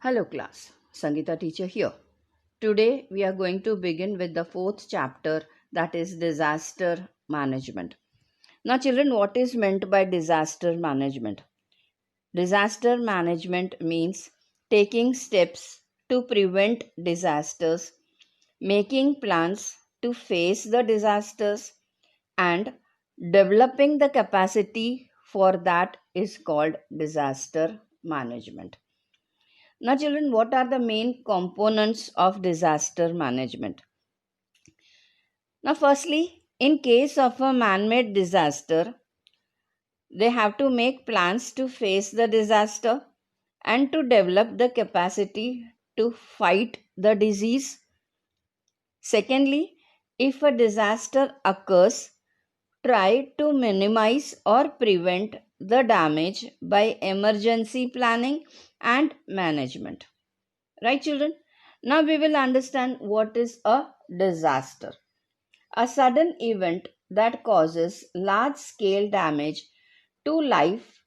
Hello class, Sangeeta teacher here. Today we are going to begin with the fourth chapter, that is disaster management. Now children, what is meant by disaster management? Disaster management means taking steps to prevent disasters, making plans to face the disasters, and developing the capacity for that is called disaster management. Now, children, what are the main components of disaster management? Now, firstly, in case of a man made disaster, they have to make plans to face the disaster and to develop the capacity to fight the disease. Secondly, if a disaster occurs, try to minimize or prevent the damage by emergency planning and management. Right, children? Now we will understand what is a disaster. A sudden event that causes large scale damage to life,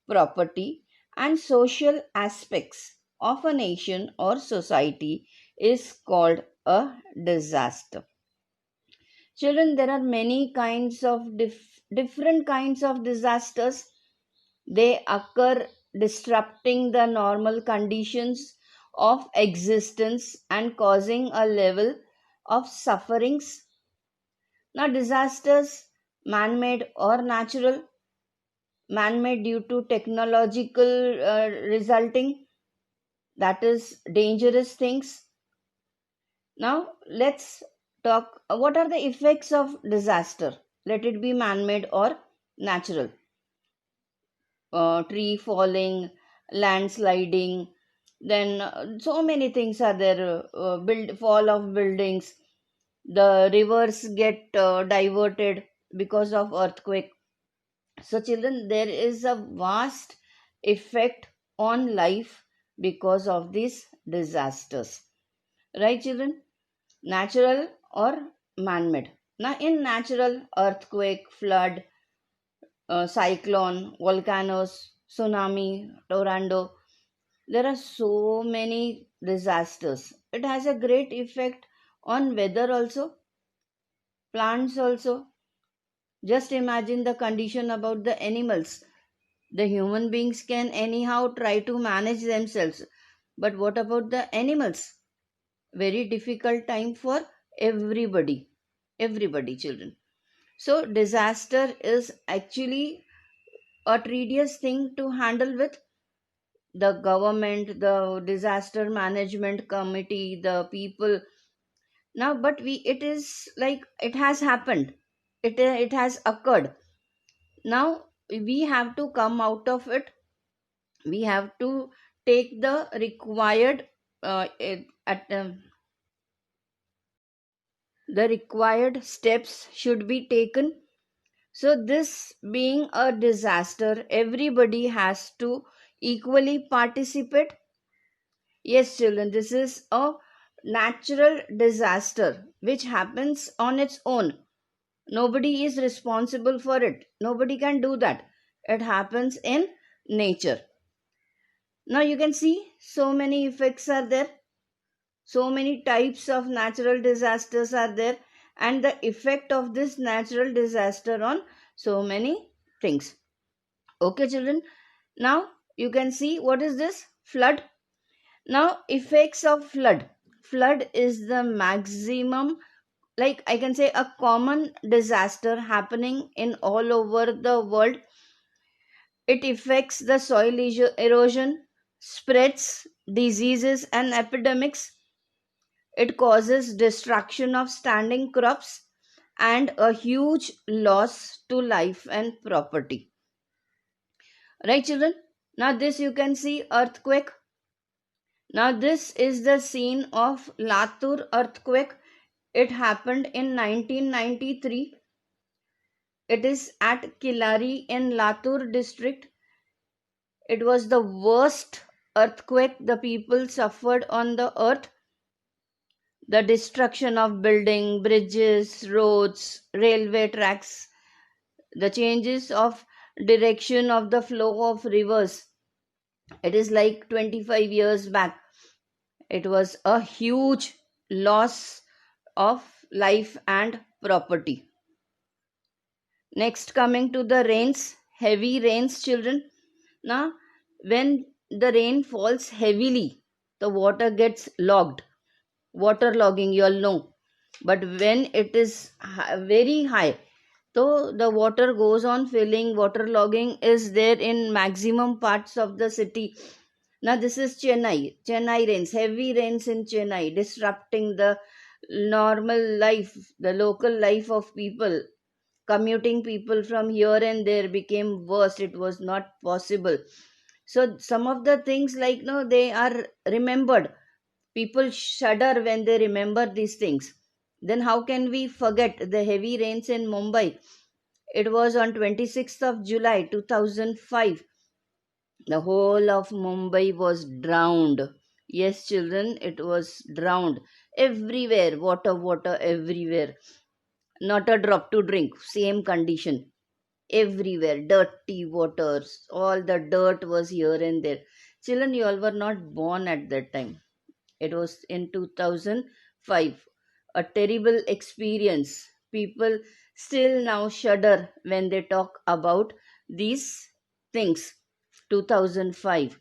property, and social aspects of a nation or society is called a disaster. Children, there are many kinds of different kinds of disasters. They occur disrupting the normal conditions of existence and causing a level of sufferings. Now, disasters, man made or natural, man made due to technological resulting, that is dangerous things. Now, let's talk what are the effects of disaster, let it be man made or natural. Tree falling, landsliding, then so many things are there. Build fall of buildings, the rivers get diverted because of earthquake. So, children, there is a vast effect on life because of these disasters. Right, children? Natural or man-made. Now, in natural, earthquake, flood, cyclone, volcanoes, tsunami, tornado. There are so many disasters. It has a great effect on weather also, plants also. Just imagine the condition about the animals. The human beings can anyhow try to manage themselves. But what about the animals? Very difficult time for everybody. Everybody, children. So, disaster is actually a tedious thing to handle with. The government, the disaster management committee, the people. Now, but it is like it has happened. It has occurred. Now we have to come out of it. We have to take the required at the required steps should be taken. So this being a disaster, everybody has to equally participate. Yes, children, this is a natural disaster which happens on its own. Nobody is responsible for it. Nobody can do that. It happens in nature. Now you can see so many effects are there. So many types of natural disasters are there, and the effect of this natural disaster on so many things. Okay, children. Now you can see what is this flood. Now, effects of flood. Flood is the maximum, like I can say, a common disaster happening in all over the world. It affects the soil erosion, spreads diseases and epidemics. It causes destruction of standing crops and a huge loss to life and property. Right, children? Now, this you can see earthquake. Now, this is the scene of Latur earthquake. It happened in 1993. It is at Kilari in Latur district. It was the worst earthquake the people suffered on the earth. The destruction of building, bridges, roads, railway tracks, the changes of direction of the flow of rivers. It is like 25 years back. It was a huge loss of life and property. Next, coming to the rains, heavy rains, children. Now, when the rain falls heavily, the water gets logged. Water logging, you all know. But when it is very high, so the water goes on filling. Water logging is there in maximum parts of the city. Now, this is Chennai. Chennai rains, heavy rains in Chennai, disrupting the normal life, the local life of people. Commuting people from here and there became worse. It was not possible. So some of the things, like, no, they are remembered. People shudder when they remember these things. Then how can we forget the heavy rains in Mumbai? It was on 26th of July 2005. The whole of Mumbai was drowned. Yes, children, it was drowned. Everywhere, water, water everywhere. Not a drop to drink. Same condition. Everywhere, dirty waters. All the dirt was here and there. Children, you all were not born at that time. It was in 2005. A terrible experience. People still now shudder when they talk about these things. 2005.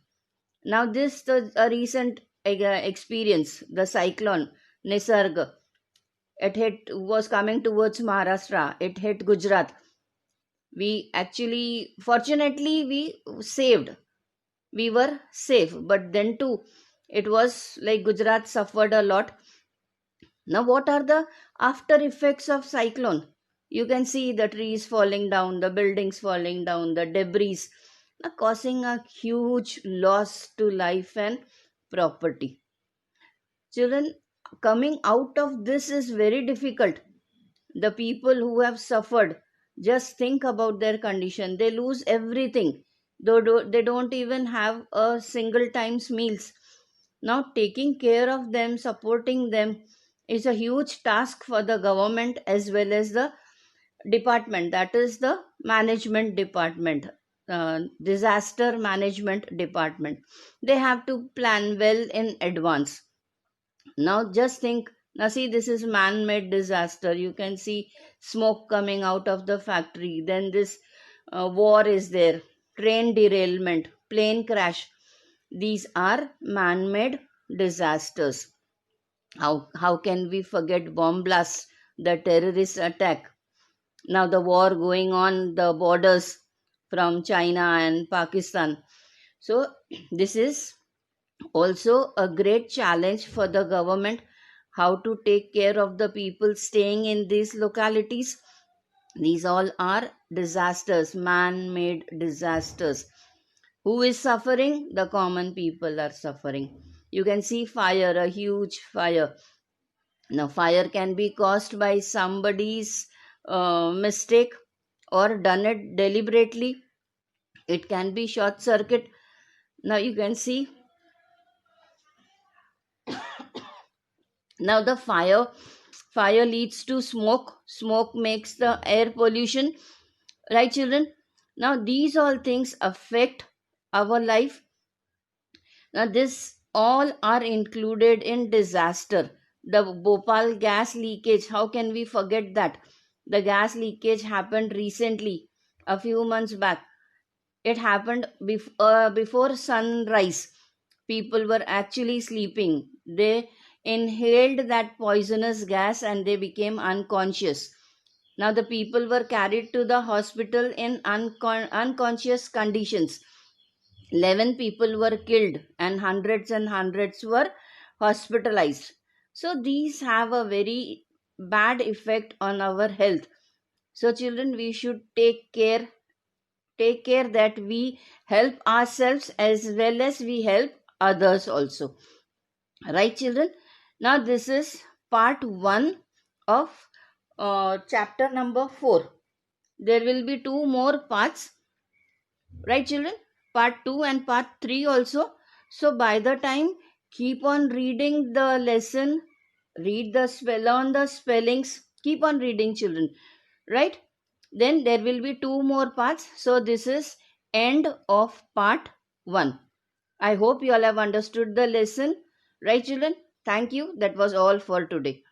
Now, this is a recent experience. The cyclone Nisarg. It was coming towards Maharashtra. It hit Gujarat. We actually, fortunately, we saved. We were safe. But then too, it was like Gujarat suffered a lot. Now, what are the after effects of cyclone? You can see the trees falling down, the buildings falling down, the debris, now causing a huge loss to life and property. Children, coming out of this is very difficult. The people who have suffered, just think about their condition. They lose everything. They don't even have a single times meals. Now, taking care of them, supporting them is a huge task for the government as well as the department, that is the management department, disaster management department. They have to plan well in advance. Now, just think, now see, this is man made disaster. You can see smoke coming out of the factory. Then this war is there, train derailment, plane crash. These are man made disasters. How can we forget bomb blasts, the terrorist attack? Now, the war going on the borders from China and Pakistan. So, this is also a great challenge for the government, how to take care of the people staying in these localities. These all are disasters, man made disasters. Who is suffering? The common people are suffering. You can see fire, a huge fire. Now, fire can be caused by somebody's mistake or done it deliberately. It can be short circuit. Now, you can see, now the fire leads to smoke makes the air pollution, right, children? Now, these all things affect our life. Now, this all are included in disaster. The Bhopal gas leakage, how can we forget that? The gas leakage happened recently, a few months back. It happened before sunrise. People were actually sleeping. They inhaled that poisonous gas and they became unconscious. Now, the people were carried to the hospital in unconscious conditions. 11 people were killed and hundreds were hospitalized. So, these have a very bad effect on our health. So, children, we should take care that we help ourselves as well as we help others also, right, children? Now, this is part 1 of chapter number 4. There will be two more parts, right, children? Part 2 and part 3 also. So by the time, keep on reading the lesson, read the learn the spellings, keep on reading, children, right? Then there will be two more parts. So this is end of part 1. I hope you all have understood the lesson. Right, children? Thank you. That was all for today.